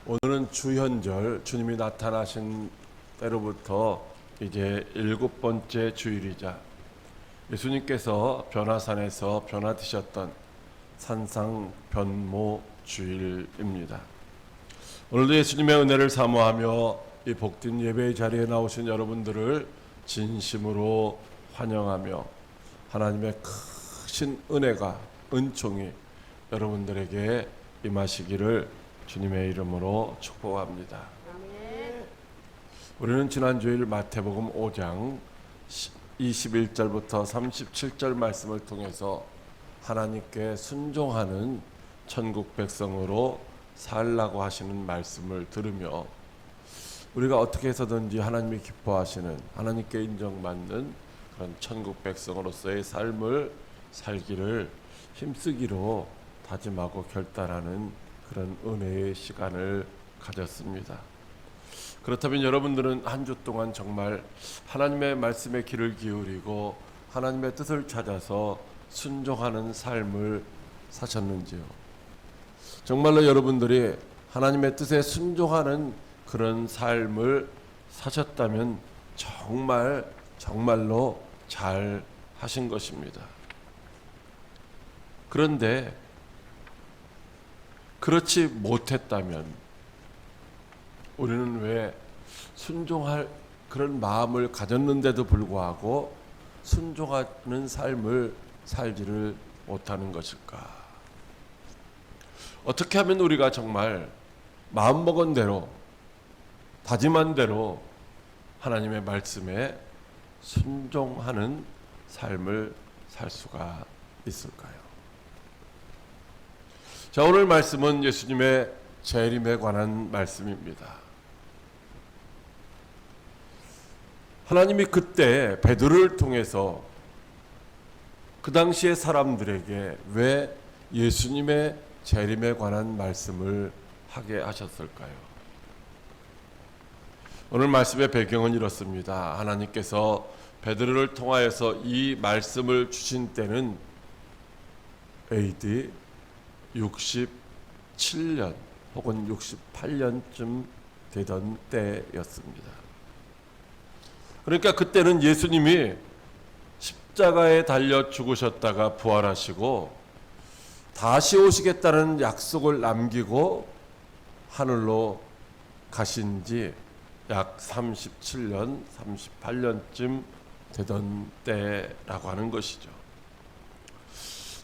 오늘은 주현절, 주님이 나타나신 때로부터 이제 7번째 주일이자 예수님께서 변화산에서 변화되셨던 산상 변모 주일입니다. 오늘도 예수님의 은혜를 사모하며 이 복된 예배의 자리에 나오신 여러분들을 진심으로 환영하며 하나님의 크신 은혜가, 은총이 여러분들에게 임하시기를 주님의 이름으로 축복합니다. 우리는 지난 주일 마태복음 5장 21절부터 37절 말씀을 통해서 하나님께 순종하는 천국 백성으로 살라고 하시는 말씀을 들으며 우리가 어떻게 해서든지 하나님이 기뻐하시는, 하나님께 인정받는 그런 천국 백성으로서의 삶을 살기를 힘쓰기로 다짐하고 결단하는 그런 은혜의 시간을 가졌습니다. 그렇다면 여러분들은 한 주 동안 정말 하나님의 말씀에 귀를 기울이고 하나님의 뜻을 찾아서 순종하는 삶을 사셨는지요? 정말로 여러분들이 하나님의 뜻에 순종하는 그런 삶을 사셨다면 정말로 잘 하신 것입니다. 그런데 그렇지 못했다면 우리는 왜 순종할 그런 마음을 가졌는데도 불구하고 순종하는 삶을 살지를 못하는 것일까? 어떻게 하면 우리가 정말 마음먹은 대로, 다짐한 대로 하나님의 말씀에 순종하는 삶을 살 수가 있을까요? 자, 오늘 말씀은 예수님의 재림에 관한 말씀입니다. 하나님이 그때 베드로를 통해서 그 당시의 사람들에게 왜 예수님의 재림에 관한 말씀을 하게 하셨을까요? 오늘 말씀의 배경은 이렇습니다. 하나님께서 베드로를 통하여서 이 말씀을 주신 때는 AD 67년 혹은 68년쯤 되던 때였습니다. 그러니까 그때는 예수님이 십자가에 달려 죽으셨다가 부활하시고 다시 오시겠다는 약속을 남기고 하늘로 가신 지 약 37년, 38년쯤 되던 때라고 하는 것이죠.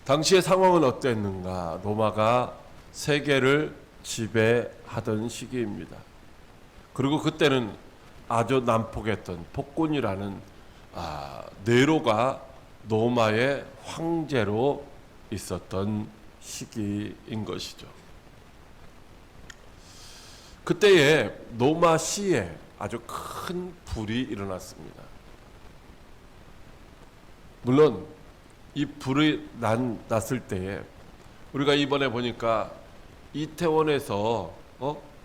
당시의 상황은 어땠는가? 로마가 세계를 지배하던 시기입니다. 그리고 그때는 아주 난폭했던 폭군이라는 네로가 로마의 황제로 있었던 시기인 것이죠. 그때에 로마시에 아주 큰 불이 일어났습니다. 물론 이 불이 났을 때에 우리가 이번에 보니까 이태원에서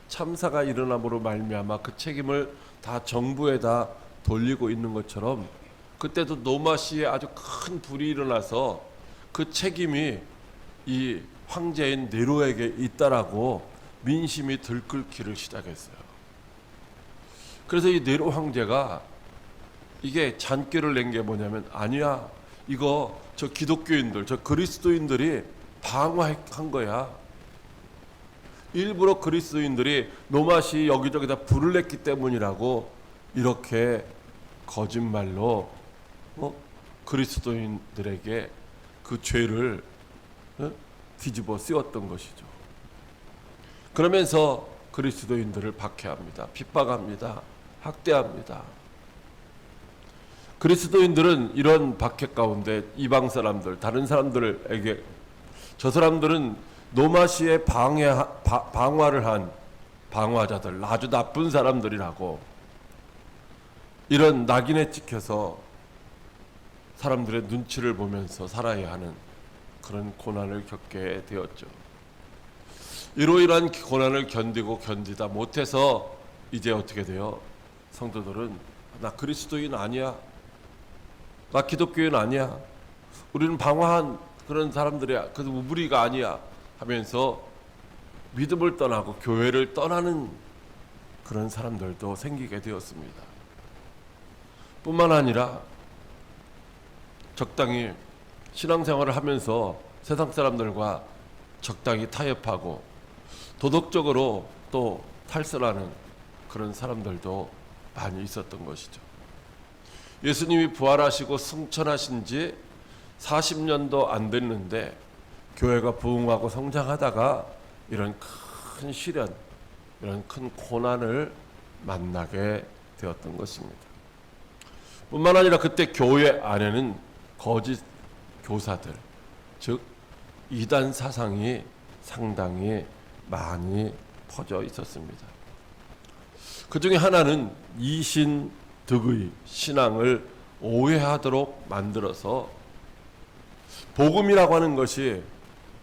참사가 일어남으로 말미암아 그 책임을 다 정부에다 돌리고 있는 것처럼 그때도 로마시에 아주 큰 불이 일어나서 그 책임이 이 황제인 네로에게 있다라고 민심이 들끓기를 시작했어요. 그래서 이 네로 황제가 이게 잔꾀를 낸 게 뭐냐면, 아니야, 이거 저 기독교인들, 저 그리스도인들이 방화한 거야. 일부러 그리스도인들이 로마시 여기저기다 불을 냈기 때문이라고 이렇게 거짓말로 그리스도인들에게 그 죄를 뒤집어 씌웠던 것이죠. 그러면서 그리스도인들을 박해합니다. 핍박합니다. 학대합니다. 그리스도인들은 이런 박해 가운데 이방 사람들, 다른 사람들에게, 저 사람들은 노마시에 방화를 한 방화자들, 아주 나쁜 사람들이라고 이런 낙인에 찍혀서 사람들의 눈치를 보면서 살아야 하는 그런 고난을 겪게 되었죠. 이러이러한 고난을 견디다 못해서 이제 어떻게 돼요? 성도들은 나 그리스도인 아니야, 나 기독교인 아니야, 우리는 방화한 그런 사람들이야, 그 우리가 아니야 하면서 믿음을 떠나고 교회를 떠나는 그런 사람들도 생기게 되었습니다. 뿐만 아니라 적당히 신앙생활을 하면서 세상 사람들과 적당히 타협하고 도덕적으로 또 탈선하는 그런 사람들도 많이 있었던 것이죠. 예수님이 부활하시고 승천하신 지 40년도 안 됐는데 교회가 부흥하고 성장하다가 이런 큰 시련, 이런 큰 고난을 만나게 되었던 것입니다. 뿐만 아니라 그때 교회 안에는 거짓 교사들, 즉 이단 사상이 상당히 많이 퍼져 있었습니다. 그 중에 하나는 이신득의 신앙을 오해하도록 만들어서 복음이라고 하는 것이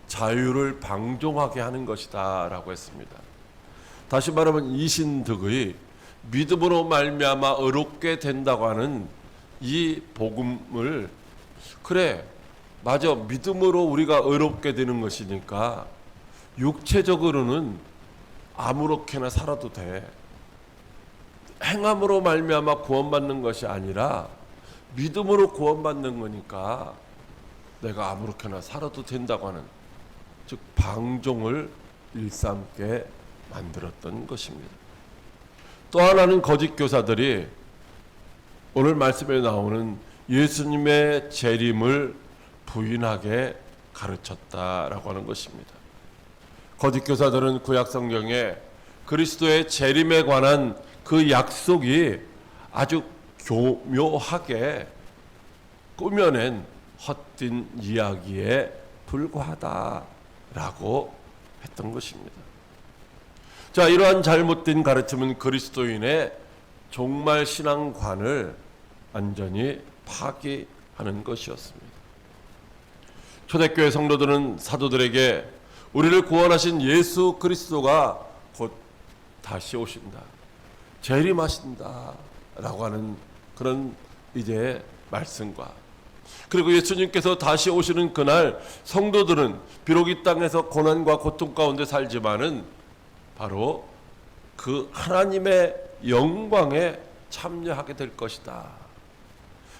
자유를 방종하게 하는 것이다 라고 했습니다. 다시 말하면 이신득의 믿음으로 말미암아 의롭게 된다고 하는 이 복음을, 그래 맞아, 믿음으로 우리가 의롭게 되는 것이니까 육체적으로는 아무렇게나 살아도 돼, 행함으로 말미암아 구원받는 것이 아니라 믿음으로 구원받는 거니까 내가 아무렇게나 살아도 된다고 하는, 즉 방종을 일삼게 만들었던 것입니다. 또 하나는 거짓 교사들이 오늘 말씀에 나오는 예수님의 재림을 부인하게 가르쳤다라고 하는 것입니다. 거짓 교사들은 구약 성경에 그리스도의 재림에 관한 그 약속이 아주 교묘하게 꾸며낸 헛된 이야기에 불과하다라고 했던 것입니다. 자, 이러한 잘못된 가르침은 그리스도인의 종말 신앙관을 완전히 파괴하는 것이었습니다. 초대교회 성도들은 사도들에게 우리를 구원하신 예수 그리스도가 곧 다시 오신다, 재림하신다 라고 하는 그런 이제 말씀과, 그리고 예수님께서 다시 오시는 그날 성도들은 비록 이 땅에서 고난과 고통 가운데 살지만은 바로 그 하나님의 영광에 참여하게 될 것이다.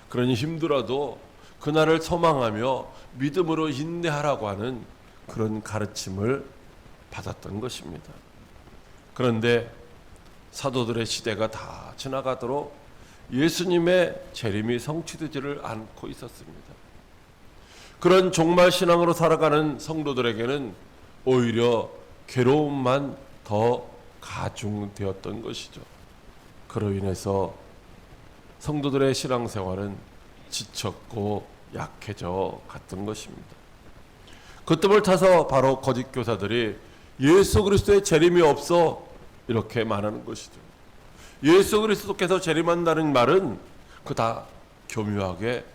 그러니 힘들어도 그날을 소망하며 믿음으로 인내하라고 하는 그런 가르침을 받았던 것입니다. 그런데 사도들의 시대가 다 지나가도록 예수님의 재림이 성취되지를 않고 있었습니다. 그런 종말 신앙으로 살아가는 성도들에게는 오히려 괴로움만 더 가중되었던 것이죠. 그로 인해서 성도들의 신앙생활은 지쳤고 약해져 갔던 것입니다. 그 뜸을 타서 바로 거짓 교사들이 예수 그리스도의 재림이 없어 이렇게 말하는 것이죠. 예수 그리스도께서 재림한다는 말은 그 다 교묘하게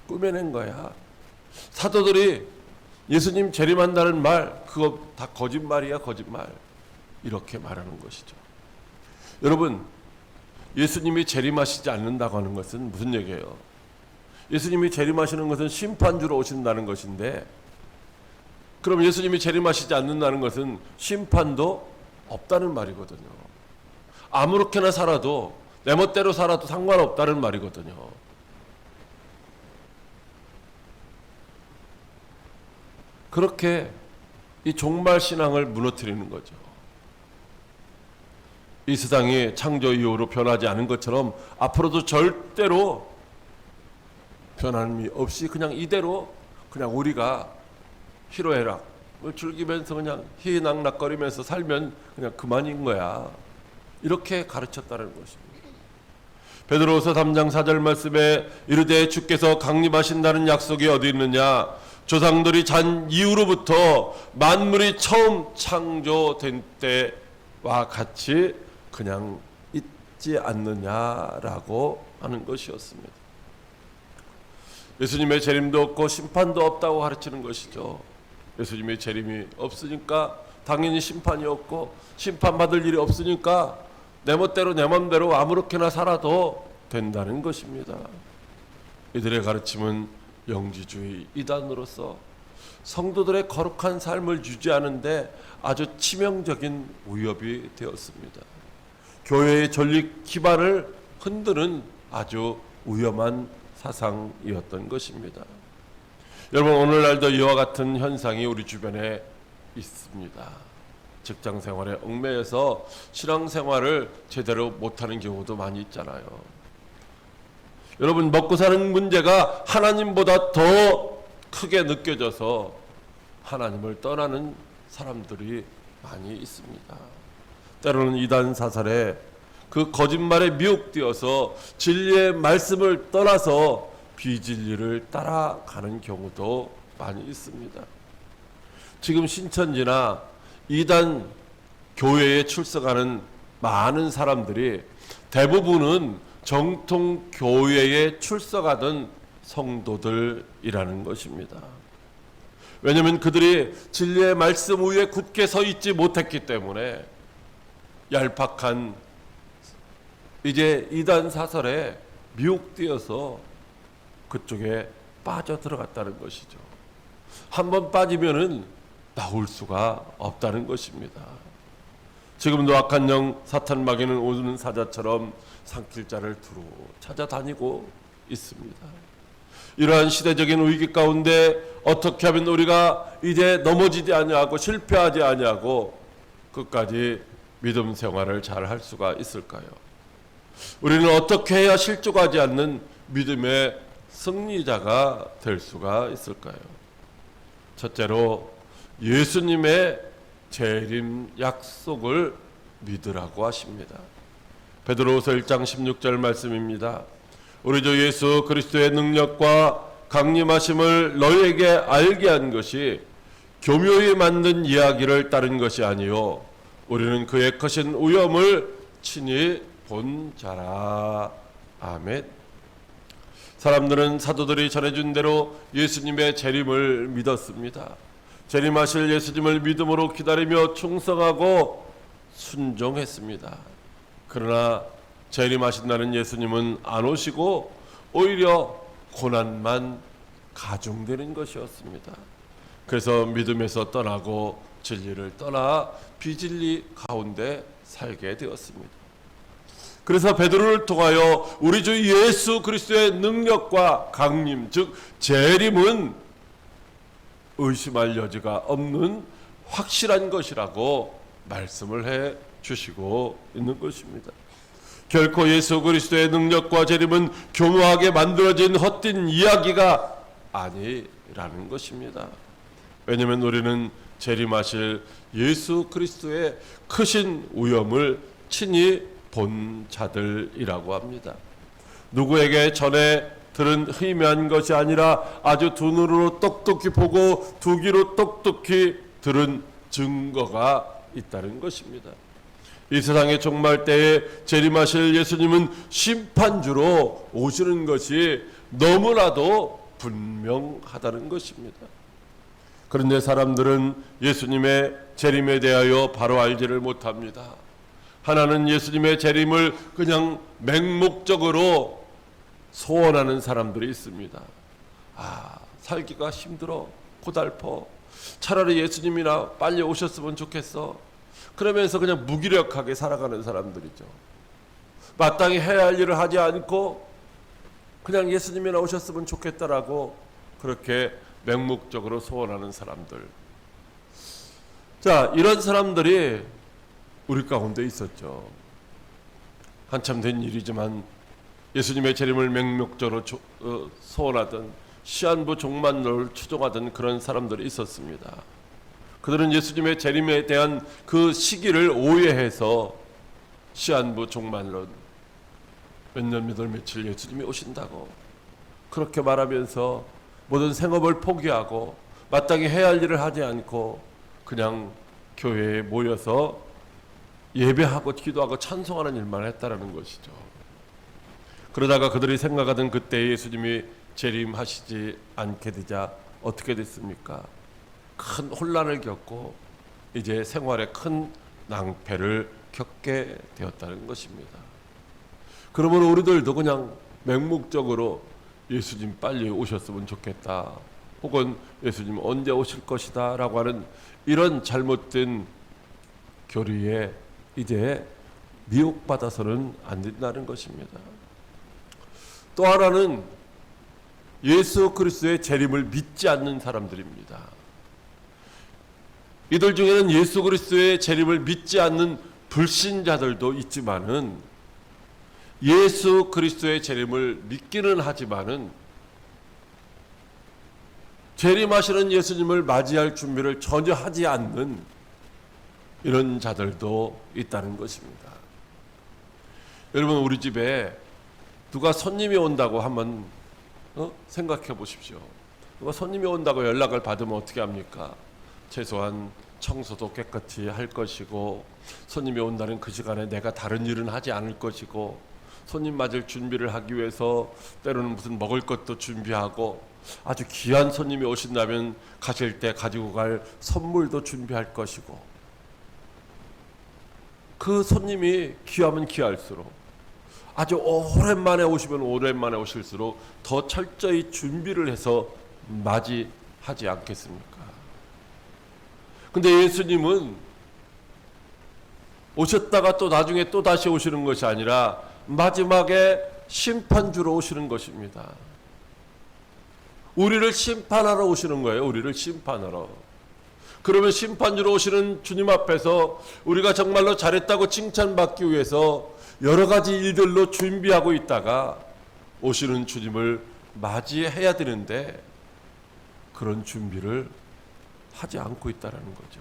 꾸며낸 거야. 사도들이 예수님 재림한다는 말 그거 다 거짓말이야, 거짓말. 이렇게 말하는 것이죠. 여러분, 예수님이 재림하시지 않는다고 하는 것은 무슨 얘기예요? 예수님이 재림하시는 것은 심판주로 오신다는 것인데, 그럼 예수님이 재림하시지 않는다는 것은 심판도 없다는 말이거든요. 아무렇게나 살아도, 내 멋대로 살아도 상관없다는 말이거든요. 그렇게 이 종말 신앙을 무너뜨리는 거죠. 이 세상이 창조 이후로 변하지 않은 것처럼 앞으로도 절대로 변함이 없이 그냥 이대로 그냥 우리가 희로애락을 즐기면서 그냥 희낙낙거리면서 살면 그냥 그만인 거야. 이렇게 가르쳤다는 것입니다. 베드로후서 3장 4절 말씀에 이르되 주께서 강림하신다는 약속이 어디 있느냐? 조상들이 잔 이후로부터 만물이 처음 창조된 때와 같이 그냥 있지 않느냐라고 하는 것이었습니다. 예수님의 재림도 없고 심판도 없다고 가르치는 것이죠. 예수님의 재림이 없으니까 당연히 심판이 없고, 심판받을 일이 없으니까 내 멋대로 내 맘대로 아무렇게나 살아도 된다는 것입니다. 이들의 가르침은 영지주의 이단으로서 성도들의 거룩한 삶을 유지하는데 아주 치명적인 위협이 되었습니다. 교회의 전립 기반을 흔드는 아주 위험한 사상이었던 것입니다. 여러분, 오늘날도 이와 같은 현상이 우리 주변에 있습니다. 직장 생활에 얽매여서 신앙 생활을 제대로 못하는 경우도 많이 있잖아요. 여러분, 먹고 사는 문제가 하나님보다 더 크게 느껴져서 하나님을 떠나는 사람들이 많이 있습니다. 때로는 이단 사살에 그 거짓말에 미혹되어서 진리의 말씀을 떠나서 비진리를 따라가는 경우도 많이 있습니다. 지금 신천지나 이단 교회에 출석하는 많은 사람들이 대부분은 정통 교회에 출석하던 성도들이라는 것입니다. 왜냐하면 그들이 진리의 말씀 위에 굳게 서 있지 못했기 때문에 얄팍한 이제 이단 사설에 미혹되어서 그쪽에 빠져 들어갔다는 것이죠. 한번 빠지면은 나올 수가 없다는 것입니다. 지금도 악한 영 사탄 마귀는 오는 사자처럼 산길자를 두루 찾아다니고 있습니다. 이러한 시대적인 위기 가운데 어떻게 하면 우리가 이제 넘어지지 아니하고 실패하지 아니하고 끝까지 믿음 생활을 잘 할 수가 있을까요? 우리는 어떻게 해야 실족하지 않는 믿음의 승리자가 될 수가 있을까요? 첫째로 예수님의 재림 약속을 믿으라고 하십니다. 베드로후서 1장 16절 말씀입니다. 우리 주 예수 그리스도의 능력과 강림하심을 너희에게 알게 한 것이 교묘히 만든 이야기를 따른 것이 아니요 우리는 그의 크신 위엄을 친히 본 자라. 아멘. 사람들은 사도들이 전해준 대로 예수님의 재림을 믿었습니다. 재림하실 예수님을 믿음으로 기다리며 충성하고 순종했습니다. 그러나 재림하신다는 예수님은 안 오시고 오히려 고난만 가중되는 것이었습니다. 그래서 믿음에서 떠나고 진리를 떠나 비진리 가운데 살게 되었습니다. 그래서 베드로를 통하여 우리 주 예수 그리스도의 능력과 강림, 즉 재림은 의심할 여지가 없는 확실한 것이라고 말씀을 해 주시고 있는 것입니다. 결코 예수 그리스도의 능력과 재림은 교묘하게 만들어진 헛된 이야기가 아니라는 것입니다. 왜냐하면 우리는 재림하실 예수 그리스도의 크신 위엄을 친히 본 자들이라고 합니다. 누구에게 전에 들은 희미한 것이 아니라 아주 두 눈으로 똑똑히 보고 두 귀로 똑똑히 들은 증거가 있다는 것입니다. 이 세상의 종말 때에 재림하실 예수님은 심판주로 오시는 것이 너무나도 분명하다는 것입니다. 그런데 사람들은 예수님의 재림에 대하여 바로 알지를 못합니다. 하나는 예수님의 재림을 그냥 맹목적으로 소원하는 사람들이 있습니다. 살기가 힘들어, 고달퍼, 차라리 예수님이나 빨리 오셨으면 좋겠어. 그러면서 그냥 무기력하게 살아가는 사람들이죠. 마땅히 해야 할 일을 하지 않고 그냥 예수님이나 오셨으면 좋겠다라고 그렇게 맹목적으로 소원하는 사람들. 자, 이런 사람들이 우리 가운데 있었죠. 한참 된 일이지만 예수님의 재림을 맹목적으로 소원하던 시한부 종말론을 추종하던 그런 사람들이 있었습니다. 그들은 예수님의 재림에 대한 그 시기를 오해해서 시한부 종말론, 몇 년 몇 월 며칠 예수님이 오신다고 그렇게 말하면서 모든 생업을 포기하고 마땅히 해야 할 일을 하지 않고 그냥 교회에 모여서 예배하고 기도하고 찬송하는 일만 했다라는 것이죠. 그러다가 그들이 생각하던 그때 예수님이 재림하시지 않게 되자 어떻게 됐습니까? 큰 혼란을 겪고 이제 생활에 큰 낭패를 겪게 되었다는 것입니다. 그러므로 우리들도 그냥 맹목적으로 예수님 빨리 오셨으면 좋겠다. 혹은 예수님 언제 오실 것이다 라고 하는 이런 잘못된 교리에 이제 미혹받아서는 안 된다는 것입니다. 또 하나는 예수 그리스도의 재림을 믿지 않는 사람들입니다. 이들 중에는 예수 그리스도의 재림을 믿지 않는 불신자들도 있지만은 예수 그리스도의 재림을 믿기는 하지만은 재림하시는 예수님을 맞이할 준비를 전혀 하지 않는 이런 자들도 있다는 것입니다. 여러분, 우리 집에 누가 손님이 온다고 한번 생각해 보십시오. 누가 손님이 온다고 연락을 받으면 어떻게 합니까? 최소한 청소도 깨끗이 할 것이고, 손님이 온다는 그 시간에 내가 다른 일은 하지 않을 것이고, 손님 맞을 준비를 하기 위해서 때로는 무슨 먹을 것도 준비하고, 아주 귀한 손님이 오신다면 가실 때 가지고 갈 선물도 준비할 것이고, 그 손님이 귀하면 귀할수록, 아주 오랜만에 오시면 오랜만에 오실수록 더 철저히 준비를 해서 맞이하지 않겠습니까? 근데 예수님은 오셨다가 또 나중에 또 다시 오시는 것이 아니라 마지막에 심판주로 오시는 것입니다. 우리를 심판하러 오시는 거예요. 우리를 심판하러. 그러면 심판주로 오시는 주님 앞에서 우리가 정말로 잘했다고 칭찬받기 위해서 여러 가지 일들로 준비하고 있다가 오시는 주님을 맞이해야 되는데 그런 준비를 하지 않고 있다는 거죠.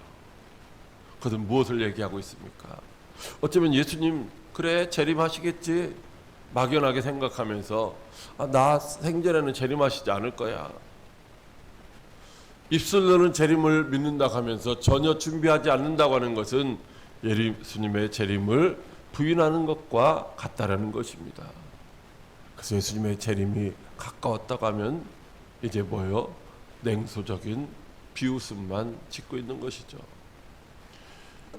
그것은 무엇을 얘기하고 있습니까? 어쩌면 예수님 그래 재림하시겠지 막연하게 생각하면서 나 생전에는 재림하시지 않을 거야. 입술로는 재림을 믿는다고 하면서 전혀 준비하지 않는다고 하는 것은 예수님의 재림을 부인하는 것과 같다라는 것입니다. 그래서 예수님의 재림이 가까웠다고 하면 이제 뭐요? 냉소적인 비웃음만 짓고 있는 것이죠.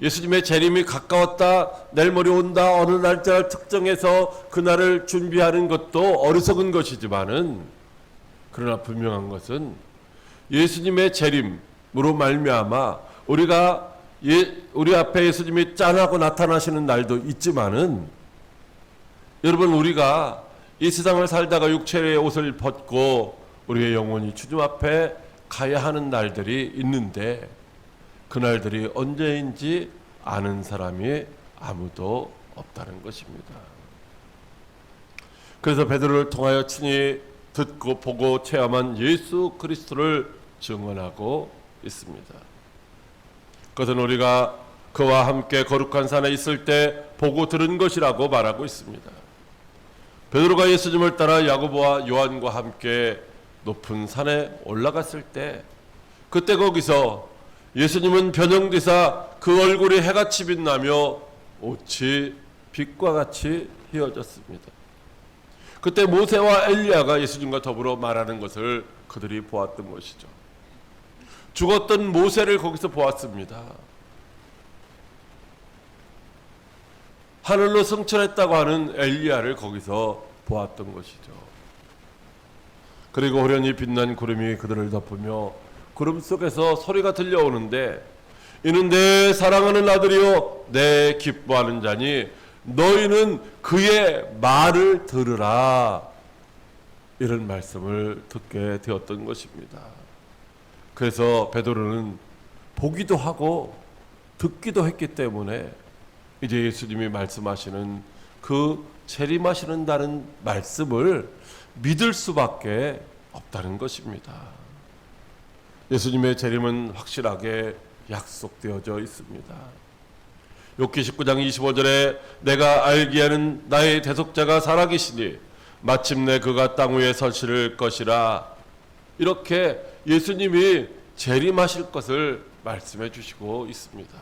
예수님의 재림이 가까웠다, 내일 모레 온다, 어느 날짜를 특정해서 그날을 준비하는 것도 어리석은 것이지만은, 그러나 분명한 것은 예수님의 재림으로 말미암아 우리가 우리 앞에 예수님이 짠하고 나타나시는 날도 있지만은, 여러분, 우리가 이 세상을 살다가 육체의 옷을 벗고 우리의 영혼이 주님 앞에 가야 하는 날들이 있는데, 그날들이 언제인지 아는 사람이 아무도 없다는 것입니다. 그래서 베드로를 통하여 친히 듣고 보고 체험한 예수 그리스도를 증언하고 있습니다. 그것은 우리가 그와 함께 거룩한 산에 있을 때 보고 들은 것이라고 말하고 있습니다. 베드로가 예수님을 따라 야고보와 요한과 함께 높은 산에 올라갔을 때, 그때 거기서 예수님은 변형되사 그 얼굴이 해같이 빛나며 옷이 빛과 같이 휘어졌습니다. 그때 모세와 엘리야가 예수님과 더불어 말하는 것을 그들이 보았던 것이죠. 죽었던 모세를 거기서 보았습니다. 하늘로 승천했다고 하는 엘리야를 거기서 보았던 것이죠. 그리고 호련히 빛난 구름이 그들을 덮으며 구름 속에서 소리가 들려오는데, 이는 내 사랑하는 아들이요 내 기뻐하는 자니 너희는 그의 말을 들으라, 이런 말씀을 듣게 되었던 것입니다. 그래서 베드로는 보기도 하고 듣기도 했기 때문에 이제 예수님이 말씀하시는 그 재림하시는다는 말씀을 믿을 수밖에 없다는 것입니다. 예수님의 재림은 확실하게 약속되어져 있습니다. 욥기 19장 25절에 내가 알기에는 나의 대속자가 살아계시니 마침내 그가 땅 위에 설치를 것이라, 이렇게 예수님이 재림하실 것을 말씀해 주시고 있습니다.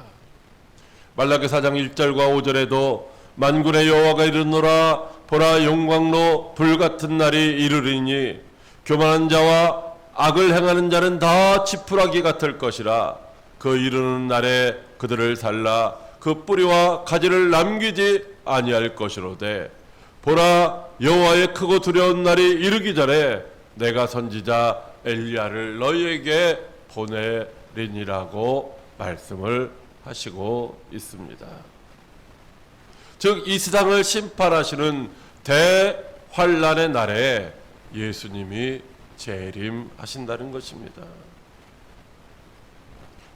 말라기 4장 1절과 5절에도 만군의 여호와가 이르노라, 보라 영광로 불같은 날이 이르리니 교만한 자와 악을 행하는 자는 다 지푸라기 같을 것이라. 그 이르는 날에 그들을 살라 그 뿌리와 가지를 남기지 아니할 것이로되, 보라 여호와의 크고 두려운 날이 이르기 전에 내가 선지자 엘리야를 너희에게 보내리니라고 말씀을 하시고 있습니다. 즉 이 세상을 심판하시는 대환란의 날에 예수님이 재림하신다는 것입니다.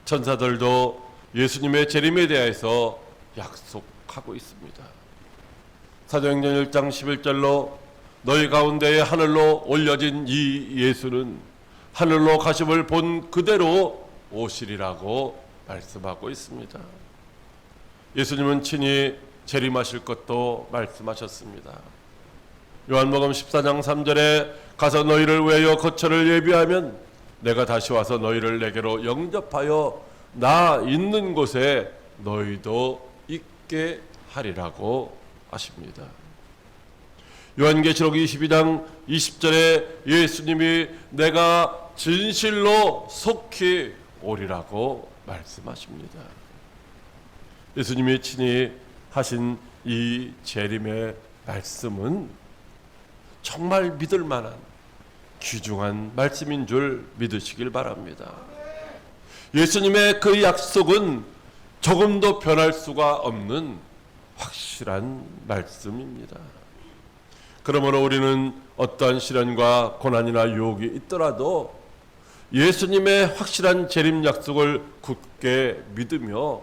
천사들도 예수님의 재림에 대해서 약속하고 있습니다. 사도행전 1장 11절로 너희 가운데에 하늘로 올려진 이 예수는 하늘로 가심을 본 그대로 오시리라고 말씀하고 있습니다. 예수님은 친히 재림하실 것도 말씀하셨습니다. 요한복음 14장 3절에 가서 너희를 위하여 거처를 예비하면 내가 다시 와서 너희를 내게로 영접하여 나 있는 곳에 너희도 있게 하리라고 하십니다. 요한계시록 22장 20절에 예수님이 내가 진실로 속히 오리라고 말씀하십니다. 예수님이 친히 하신 이 재림의 말씀은 정말 믿을 만한 귀중한 말씀인 줄 믿으시길 바랍니다. 예수님의 그 약속은 조금도 변할 수가 없는 확실한 말씀입니다. 그러므로 우리는 어떠한 시련과 고난이나 유혹이 있더라도 예수님의 확실한 재림 약속을 굳게 믿으며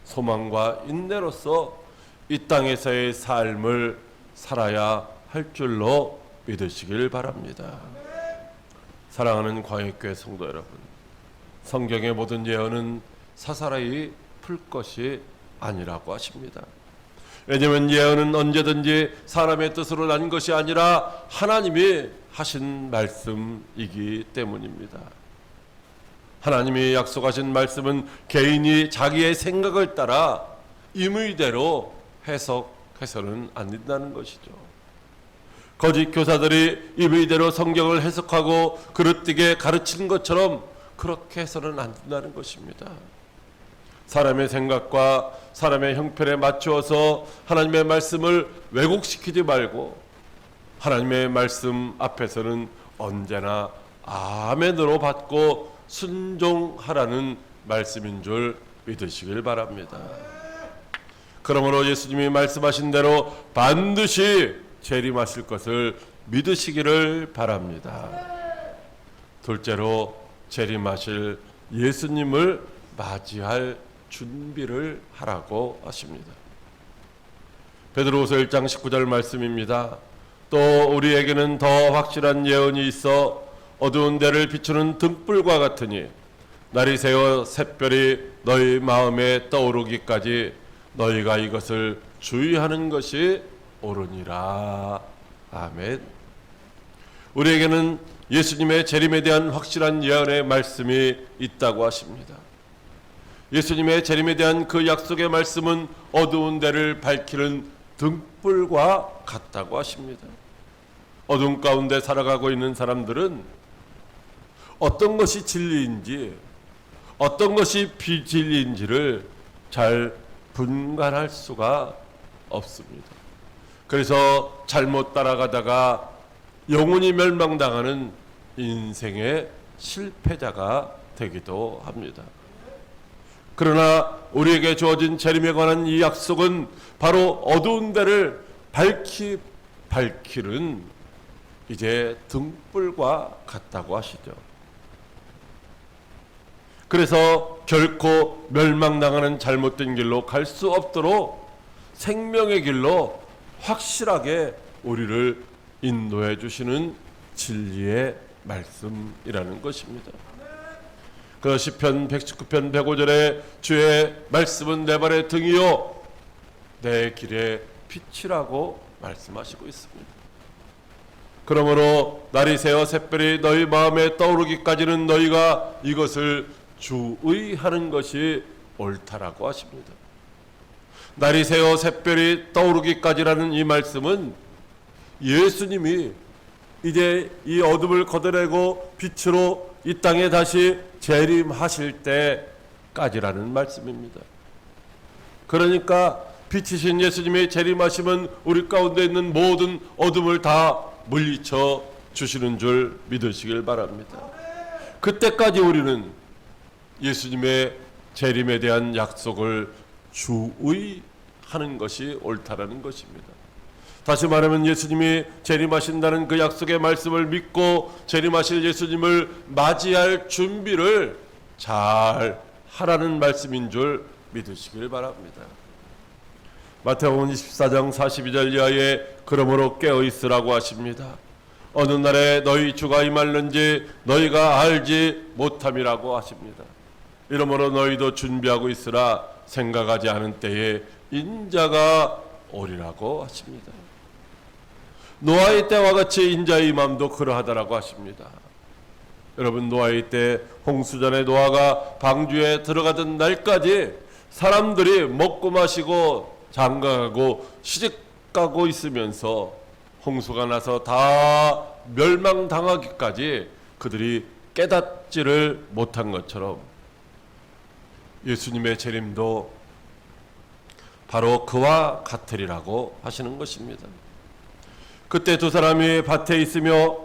소망과 인내로서 이 땅에서의 삶을 살아야 할 줄로 믿으시길 바랍니다. 사랑하는 광역교회 성도 여러분, 성경의 모든 예언은 사사로이 풀 것이 아니라고 하십니다. 왜냐하면 예언은 언제든지 사람의 뜻으로 난 것이 아니라 하나님이 하신 말씀이기 때문입니다. 하나님이 약속하신 말씀은 개인이 자기의 생각을 따라 임의대로 해석해서는 안 된다는 것이죠. 거짓 교사들이 임의대로 성경을 해석하고 그릇되게 가르치는 것처럼 그렇게 해서는 안 된다는 것입니다. 사람의 생각과 사람의 형편에 맞추어서 하나님의 말씀을 왜곡시키지 말고 하나님의 말씀 앞에서는 언제나 아멘으로 받고 순종하라는 말씀인 줄 믿으시길 바랍니다. 그러므로 예수님이 말씀하신 대로 반드시 재림하실 것을 믿으시기를 바랍니다. 둘째로 재림하실 예수님을 맞이할 준비를 하라고 하십니다. 베드로후서 1장 19절 말씀입니다. 또 우리에게는 더 확실한 예언이 있어 어두운 데를 비추는 등불과 같으니 날이 새어 샛별이 너희 마음에 떠오르기까지 너희가 이것을 주의하는 것이 옳으니라. 아멘. 우리에게는 예수님의 재림에 대한 확실한 예언의 말씀이 있다고 하십니다. 예수님의 재림에 대한 그 약속의 말씀은 어두운 데를 밝히는 등불과 같다고 하십니다. 어둠 가운데 살아가고 있는 사람들은 어떤 것이 진리인지 어떤 것이 비진리인지를 잘 분간할 수가 없습니다. 그래서 잘못 따라가다가 영원히 멸망당하는 인생의 실패자가 되기도 합니다. 그러나 우리에게 주어진 재림에 관한 이 약속은 바로 어두운 데를 밝히는 이제 등불과 같다고 하시죠. 그래서 결코 멸망당하는 잘못된 길로 갈 수 없도록 생명의 길로 확실하게 우리를 인도해 주시는 진리의 말씀이라는 것입니다. 그 시편 119편 105절에 주의 말씀은 내 발의 등이요 내 길의 빛이라고 말씀하시고 있습니다. 그러므로 날이 새어 샛별이 너희 마음에 떠오르기까지는 너희가 이것을 주의하는 것이 옳다라고 하십니다. 날이 새어 샛별이 떠오르기까지라는 이 말씀은 예수님이 이제 이 어둠을 걷어내고 빛으로 이 땅에 다시 재림하실 때까지라는 말씀입니다. 그러니까 빛이신 예수님의 재림하심은 우리 가운데 있는 모든 어둠을 다 물리쳐 주시는 줄 믿으시길 바랍니다. 그때까지 우리는 예수님의 재림에 대한 약속을 주의하는 것이 옳다라는 것입니다. 다시 말하면 예수님이 재림하신다는 그 약속의 말씀을 믿고 재림하실 예수님을 맞이할 준비를 잘 하라는 말씀인 줄 믿으시길 바랍니다. 마태복음 24장 42절 이하에 그러므로 깨어있으라고 하십니다. 어느 날에 너희 주가 임할는지 너희가 알지 못함이라고 하십니다. 이러므로 너희도 준비하고 있으라. 생각하지 않은 때에 인자가 오리라고 하십니다. 노아의 때와 같이 인자의 임함도 그러하다라고 하십니다. 여러분, 노아의 때 홍수전에 노아가 방주에 들어가던 날까지 사람들이 먹고 마시고 장가가고 시집가고 있으면서 홍수가 나서 다 멸망당하기까지 그들이 깨닫지를 못한 것처럼 예수님의 재림도 바로 그와 같으리라고 하시는 것입니다. 그때 두 사람이 밭에 있으며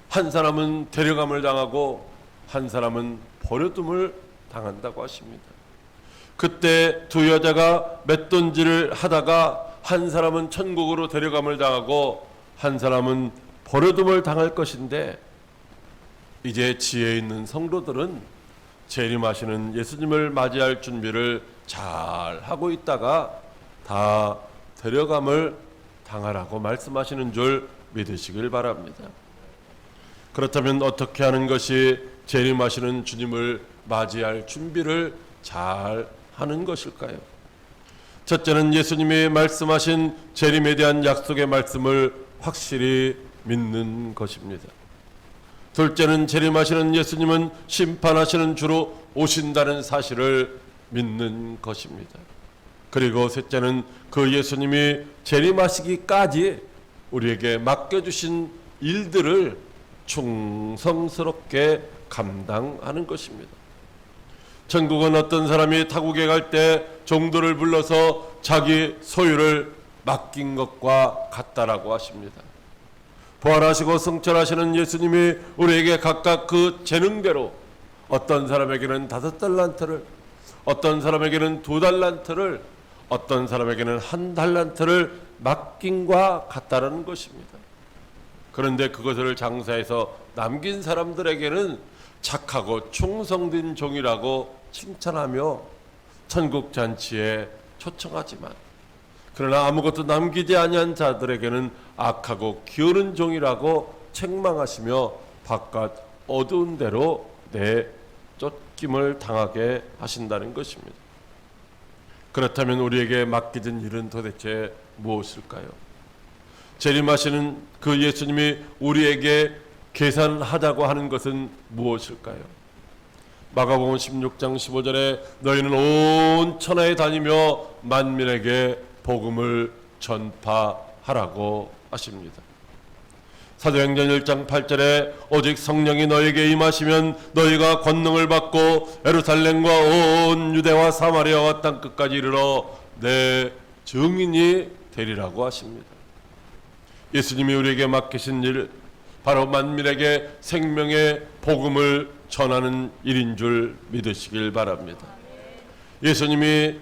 한 사람은 데려감을 당하고 한 사람은 버려둠을 당한다고 하십니다. 그때 두 여자가 맷돈질을 하다가 한 사람은 천국으로 데려감을 당하고 한 사람은 버려둠을 당할 것인데, 이제 지혜 있는 성도들은 재림하시는 예수님을 맞이할 준비를 잘 하고 있다가 다 데려감을 당하라고 말씀하시는 줄 믿으시길 바랍니다. 그렇다면 어떻게 하는 것이 재림하시는 주님을 맞이할 준비를 잘 하는 것일까요? 첫째는 예수님이 말씀하신 재림에 대한 약속의 말씀을 확실히 믿는 것입니다. 둘째는 재림하시는 예수님은 심판하시는 주로 오신다는 사실을 믿는 것입니다. 그리고 셋째는 그 예수님이 재림하시기까지 우리에게 맡겨주신 일들을 충성스럽게 감당하는 것입니다. 천국은 어떤 사람이 타국에 갈 때 종들을 불러서 자기 소유를 맡긴 것과 같다라고 하십니다. 부활하시고 승천하시는 예수님이 우리에게 각각 그 재능대로 어떤 사람에게는 5달란트를, 어떤 사람에게는 2달란트를, 어떤 사람에게는 1달란트를 맡긴과 같다라는 것입니다. 그런데 그것을 장사해서 남긴 사람들에게는 착하고 충성된 종이라고 칭찬하며 천국 잔치에 초청하지만, 그러나 아무것도 남기지 아니한 자들에게는 악하고 기어는 종이라고 책망하시며 바깥 어두운 데로 내쫓김을 당하게 하신다는 것입니다. 그렇다면 우리에게 맡겨진 일은 도대체 무엇일까요? 재림하시는 그 예수님이 우리에게 계산하자고 하는 것은 무엇일까요? 마가복음 16장 15절에 너희는 온 천하에 다니며 만민에게 복음을 전파하라고 하십니다. 사도행전 1장 8절에 오직 성령이 너에게 임하시면 너희가 권능을 받고 예루살렘과 온 유대와 사마리아와 땅 끝까지 이르러 내 증인이 되리라고 하십니다. 예수님이 우리에게 맡기신 일, 바로 만민에게 생명의 복음을 전하는 일인 줄 믿으시길 바랍니다. 예수님이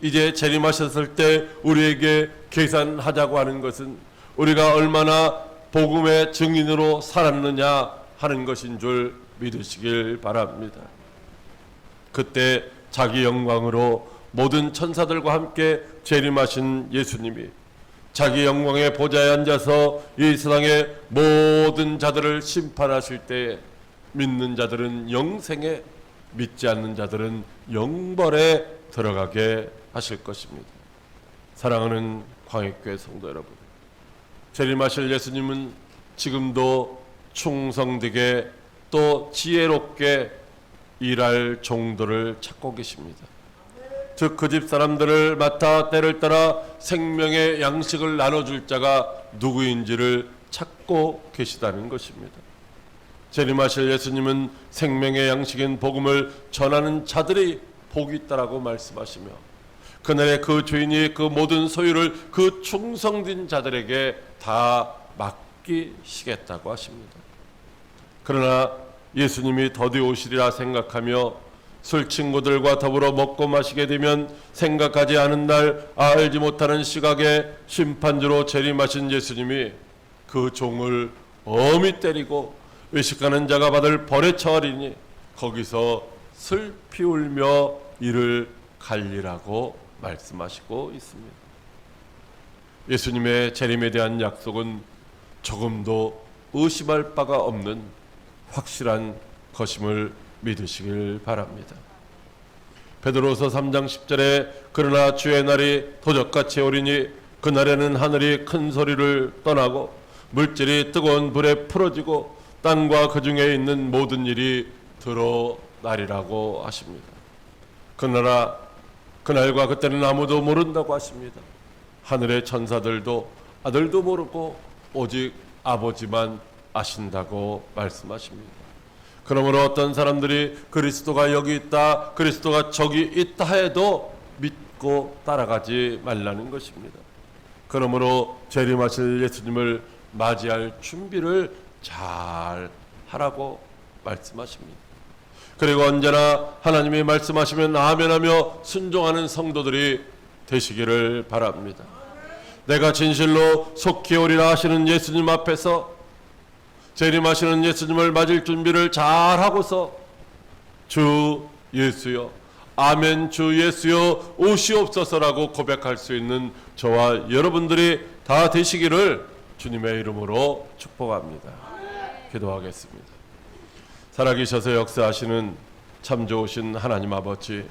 이제 재림하셨을 때 우리에게 계산하자고 하는 것은 우리가 얼마나 복음의 증인으로 살았느냐 하는 것인 줄 믿으시길 바랍니다. 그때 자기 영광으로 모든 천사들과 함께 재림하신 예수님이 자기 영광의 보좌에 앉아서 이 세상의 모든 자들을 심판하실 때에 믿는 자들은 영생에, 믿지 않는 자들은 영벌에 들어가게 하실 것입니다. 사랑하는 광역교회 성도 여러분, 재림하실 예수님은 지금도 충성되게 또 지혜롭게 일할 종들을 찾고 계십니다. 즉 그 집 사람들을 맡아 때를 따라 생명의 양식을 나눠줄 자가 누구인지를 찾고 계시다는 것입니다. 재림하실 예수님은 생명의 양식인 복음을 전하는 자들이 복이 있다라고 말씀하시며 그날에 그 주인이 그 모든 소유를 그 충성된 자들에게 다 맡기시겠다고 하십니다. 그러나 예수님이 더디 오시리라 생각하며 술 친구들과 더불어 먹고 마시게 되면 생각하지 않은 날 알지 못하는 시각에 심판주로 재림하신 예수님이 그 종을 엄히 때리고 외식하는 자가 받을 벌에 처하리니 거기서 슬피 울며 이를 갈리라고 말씀하시고 있습니다. 예수님의 재림에 대한 약속은 조금도 의심할 바가 없는 확실한 것임을 믿으시길 바랍니다. 베드로서 3장 10절에 그러나 주의 날이 도적같이 오리니 그날에는 하늘이 큰 소리를 떠나고 물질이 뜨거운 불에 풀어지고 땅과 그 중에 있는 모든 일이 드러나리라고 하십니다. 그날과 그때는 아무도 모른다고 하십니다. 하늘의 천사들도 아들도 모르고 오직 아버지만 아신다고 말씀하십니다. 그러므로 어떤 사람들이 그리스도가 여기 있다, 그리스도가 저기 있다 해도 믿고 따라가지 말라는 것입니다. 그러므로 재림하실 예수님을 맞이할 준비를 잘 하라고 말씀하십니다. 그리고 언제나 하나님이 말씀하시면 아멘하며 순종하는 성도들이 되시기를 바랍니다. 내가 진실로 속히 오리라 하시는 예수님 앞에서 재림하시는 예수님을 맞을 준비를 잘 하고서 주 예수여, 아멘 주 예수여 오시옵소서라고 고백할 수 있는 저와 여러분들이 다 되시기를 주님의 이름으로 축복합니다. 기도하겠습니다. 살아계셔서 역사하시는 참 좋으신 하나님 아버지,